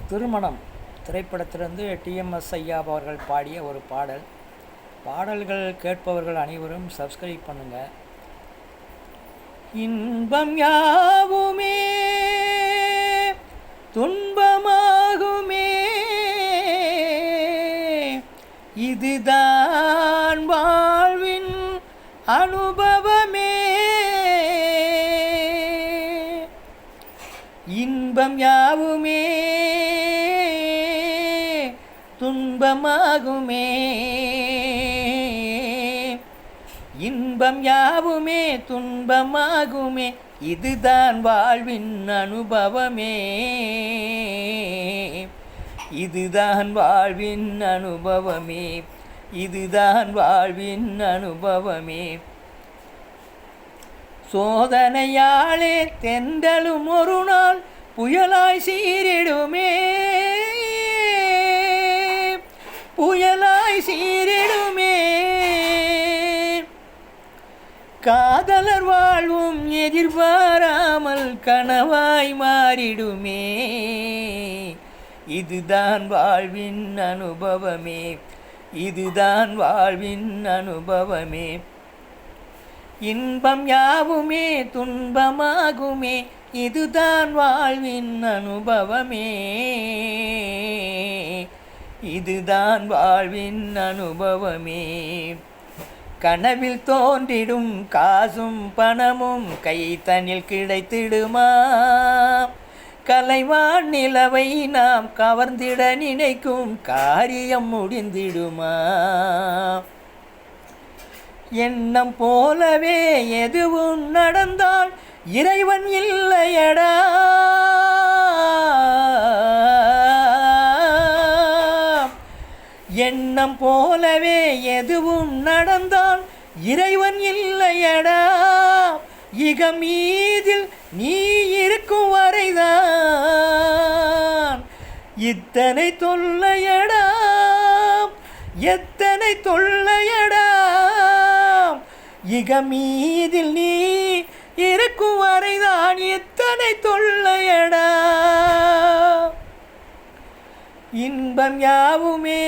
திருமணம் திரைப்படத்திலிருந்து டிஎம்எஸ் ஐயா அவர்கள் பாடிய ஒரு பாடல். பாடல்கள் கேட்பவர்கள் அனைவரும் சப்ஸ்கிரைப் பண்ணுங்கள். இன்பம் யாவுமே துன்பமாகுமே, இதுதான் வாழ்வின் அனுபவமே. இன்பம் யாவுமே துன்பமாகுமே, இன்பம் யாவுமே துன்பமாகுமே, இதுதான் வாழ்வின் அனுபவமே. இதுதான் வாழ்வின் அனுபவமே, இதுதான் வாழ்வின் அனுபவமே. சோதனையாலே தென்றலும் ஒரு நாள் புயலாய் சீரிடுமே, புயலாய் சீரிடுமே. காதலர் வாழ்வும் எதிர்பாராமல் கனவாய் மாறிடுமே, இதுதான் வாழ்வின் அனுபவமே, இதுதான் வாழ்வின் அனுபவமே. இன்பம் யாவுமே துன்பமாகுமே, இதுதான் வாழ்வின் அனுபவமே, இதுதான் வாழ்வின் அனுபவமே. கனவில் தோன்றிடும் காசும் பணமும் கைத்தனில் கிடைத்திடுமா, கலைவான் நிலவை நாம் கவர்ந்திட நினைக்கும் காரியம் முடிந்திடுமா. எண்ணம் போலவே எதுவும் நடந்தால் இறைவன் இல்லையடா, எண்ணம் போலவே எதுவும் நடந்தால் இறைவன் இல்லையடா. இகமீதில் நீ இருக்கும் வரைதான் இத்தனை தொல்லையடா, எத்தனை தொல்லையடா. இகமீதில் நீ இருக்கும் வரைதான் எத்தனை தொல்லையடா. இன்பம் யாவுமே